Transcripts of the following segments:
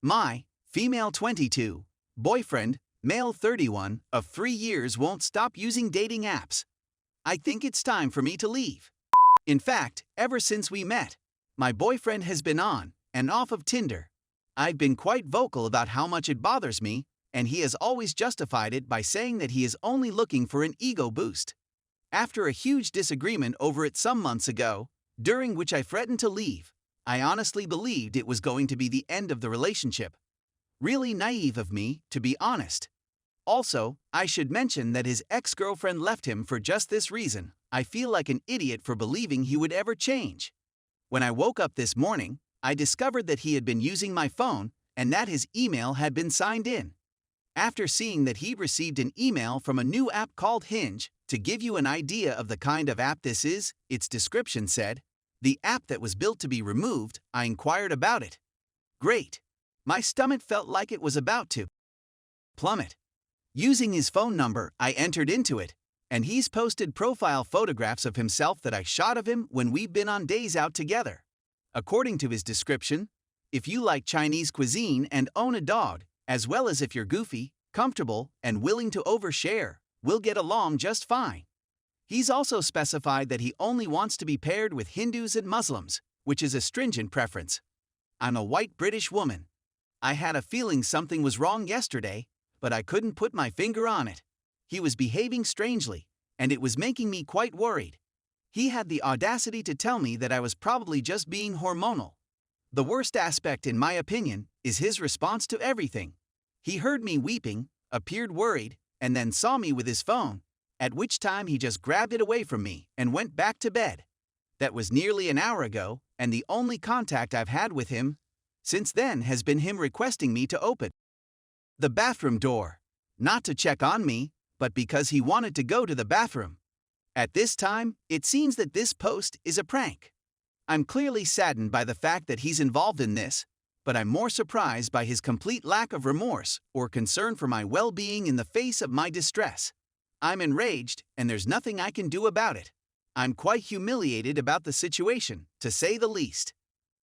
My, female 22, boyfriend, male 31, of 3 years won't stop using dating apps. I think it's time for me to leave. In fact, ever since we met, my boyfriend has been on and off of Tinder. I've been quite vocal about how much it bothers me, and he has always justified it by saying that he is only looking for an ego boost. After a huge disagreement over it some months ago, during which I threatened to leave, I honestly believed it was going to be the end of the relationship. Really naive of me, to be honest. Also, I should mention that his ex-girlfriend left him for just this reason. I feel like an idiot for believing he would ever change. When I woke up this morning, I discovered that he had been using my phone and that his email had been signed in. After seeing that he received an email from a new app called Hinge, to give you an idea of the kind of app this is, its description said, the app that was built to be removed, I inquired about it. Great. My stomach felt like it was about to plummet. Using his phone number, I entered into it, and he's posted profile photographs of himself that I shot of him when we've been on days out together. According to his description, if you like Chinese cuisine and own a dog, as well as if you're goofy, comfortable, and willing to overshare, we'll get along just fine. He's also specified that he only wants to be paired with Hindus and Muslims, which is a stringent preference. I'm a white British woman. I had a feeling something was wrong yesterday, but I couldn't put my finger on it. He was behaving strangely, and it was making me quite worried. He had the audacity to tell me that I was probably just being hormonal. The worst aspect, in my opinion, is his response to everything. He heard me weeping, appeared worried, and then saw me with his phone, at which time he just grabbed it away from me and went back to bed. That was nearly an hour ago, and the only contact I've had with him since then has been him requesting me to open the bathroom door, not to check on me, but because he wanted to go to the bathroom. At this time, it seems that this post is a prank. I'm clearly saddened by the fact that he's involved in this, but I'm more surprised by his complete lack of remorse or concern for my well-being in the face of my distress. I'm enraged, and there's nothing I can do about it. I'm quite humiliated about the situation, to say the least.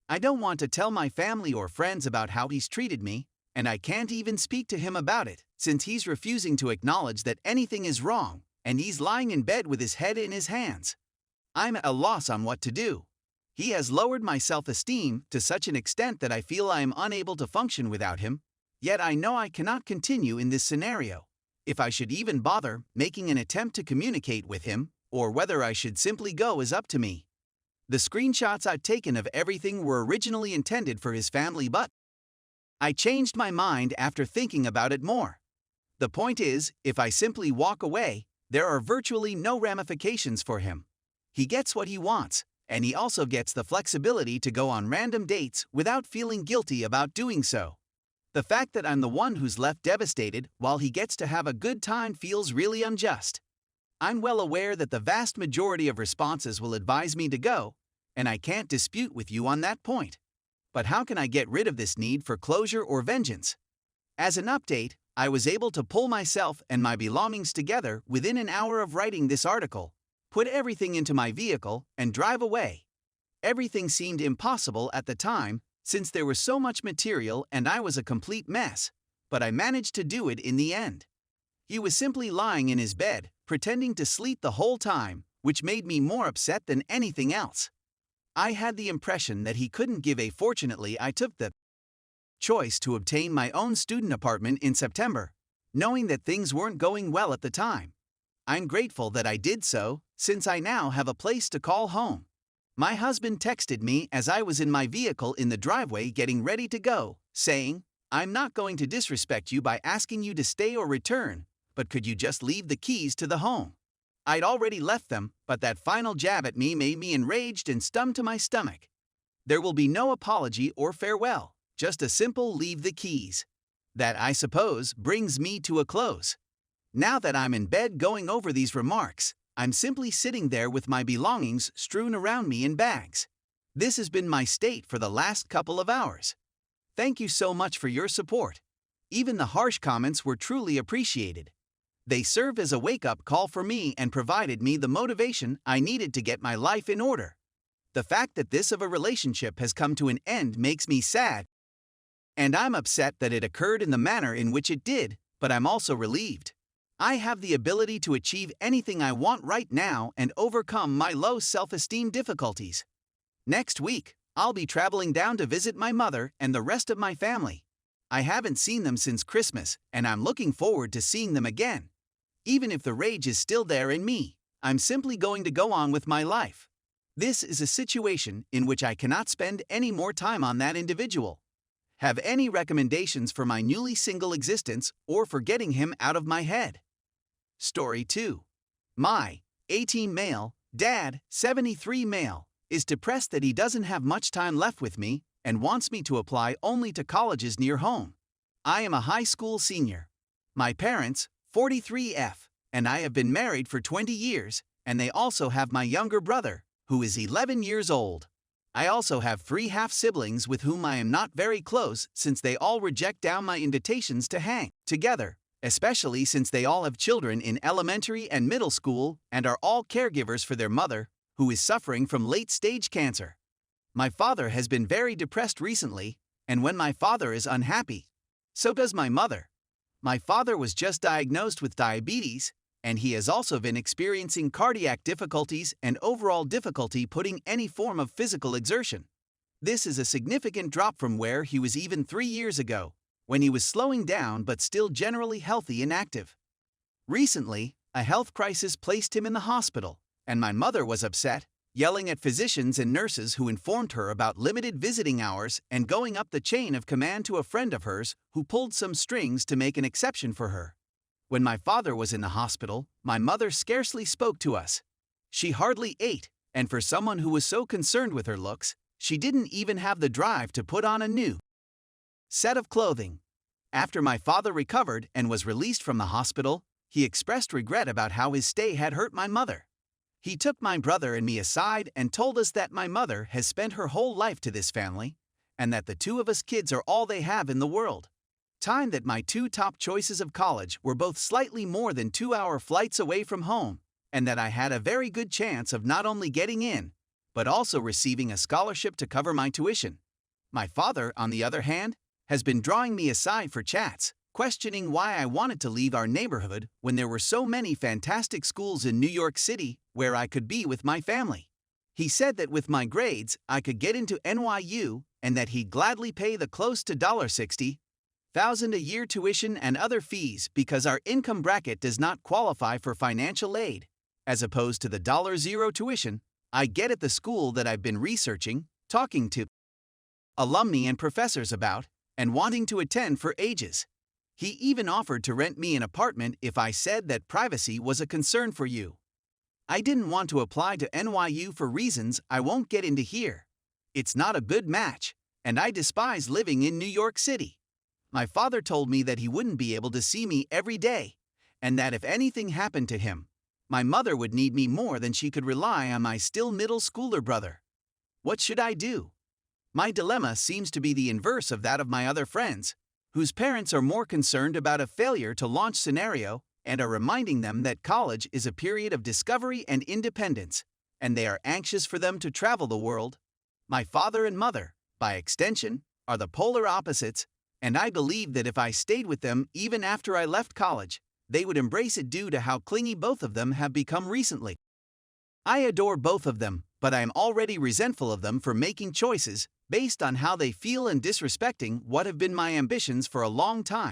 I don't want to tell my family or friends about how he's treated me, and I can't even speak to him about it, since he's refusing to acknowledge that anything is wrong, and he's lying in bed with his head in his hands. I'm at a loss on what to do. He has lowered my self-esteem to such an extent that I feel I am unable to function without him, yet I know I cannot continue in this scenario. If I should even bother making an attempt to communicate with him, or whether I should simply go is up to me. The screenshots I'd taken of everything were originally intended for his family, but I changed my mind after thinking about it more. The point is, if I simply walk away, there are virtually no ramifications for him. He gets what he wants, and he also gets the flexibility to go on random dates without feeling guilty about doing so. The fact that I'm the one who's left devastated while he gets to have a good time feels really unjust. I'm well aware that the vast majority of responses will advise me to go, and I can't dispute with you on that point. But how can I get rid of this need for closure or vengeance? As an update, I was able to pull myself and my belongings together within an hour of writing this article, put everything into my vehicle, and drive away. Everything seemed impossible at the time, since there was so much material and I was a complete mess, but I managed to do it in the end. He was simply lying in his bed, pretending to sleep the whole time, which made me more upset than anything else. I had the impression that he couldn't give a fortunately I took the choice to obtain my own student apartment in September, knowing that things weren't going well at the time. I'm grateful that I did so, since I now have a place to call home. My husband texted me as I was in my vehicle in the driveway getting ready to go, saying, "I'm not going to disrespect you by asking you to stay or return, but could you just leave the keys to the home?" I'd already left them, but that final jab at me made me enraged and stung to my stomach. There will be no apology or farewell, just a simple leave the keys. That, I suppose, brings me to a close. Now that I'm in bed going over these remarks, I'm simply sitting there with my belongings strewn around me in bags. This has been my state for the last couple of hours. Thank you so much for your support. Even the harsh comments were truly appreciated. They served as a wake-up call for me and provided me the motivation I needed to get my life in order. The fact that this of a relationship has come to an end makes me sad, And I'm upset that it occurred in the manner in which it did, but I'm also relieved. I have the ability to achieve anything I want right now and overcome my low self-esteem difficulties. Next week, I'll be traveling down to visit my mother and the rest of my family. I haven't seen them since Christmas, and I'm looking forward to seeing them again. Even if the rage is still there in me, I'm simply going to go on with my life. This is a situation in which I cannot spend any more time on that individual. Have any recommendations for my newly single existence or for getting him out of my head? Story 2. My 18 male, dad, 73 male, is depressed that he doesn't have much time left with me and wants me to apply only to colleges near home. I am a high school senior. My parents, 43F, and I have been married for 20 years, and they also have my younger brother, who is 11 years old. I also have 3 half-siblings with whom I am not very close since they all reject down my invitations to hang together, especially since they all have children in elementary and middle school and are all caregivers for their mother, who is suffering from late-stage cancer. My father has been very depressed recently, and when my father is unhappy, so does my mother. My father was just diagnosed with diabetes, and he has also been experiencing cardiac difficulties and overall difficulty putting any form of physical exertion. This is a significant drop from where he was even 3 years ago, when he was slowing down but still generally healthy and active. Recently, a health crisis placed him in the hospital, and my mother was upset, yelling at physicians and nurses who informed her about limited visiting hours and going up the chain of command to a friend of hers who pulled some strings to make an exception for her. When my father was in the hospital, my mother scarcely spoke to us. She hardly ate, and for someone who was so concerned with her looks, she didn't even have the drive to put on a new set of clothing. After my father recovered and was released from the hospital, he expressed regret about how his stay had hurt my mother. He took my brother and me aside and told us that my mother has spent her whole life to this family, and that the 2 of us kids are all they have in the world. Time that my 2 top choices of college were both slightly more than 2-hour flights away from home, and that I had a very good chance of not only getting in, but also receiving a scholarship to cover my tuition. My father, on the other hand, has been drawing me aside for chats, questioning why I wanted to leave our neighborhood when there were so many fantastic schools in New York City where I could be with my family. He said that with my grades, I could get into NYU and that he'd gladly pay the close to $60,000 a year tuition and other fees because our income bracket does not qualify for financial aid, as opposed to the $0 tuition I get at the school that I've been researching, talking to alumni and professors about, and wanting to attend for ages. He even offered to rent me an apartment if I said that privacy was a concern for you. I didn't want to apply to NYU for reasons I won't get into here. It's not a good match, and I despise living in New York City. My father told me that he wouldn't be able to see me every day, and that if anything happened to him, my mother would need me more than she could rely on my still middle schooler brother. What should I do? My dilemma seems to be the inverse of that of my other friends, whose parents are more concerned about a failure to launch scenario and are reminding them that college is a period of discovery and independence, and they are anxious for them to travel the world. My father and mother, by extension, are the polar opposites, and I believe that if I stayed with them even after I left college, they would embrace it due to how clingy both of them have become recently. I adore both of them, but I am already resentful of them for making choices based on how they feel and disrespecting what have been my ambitions for a long time.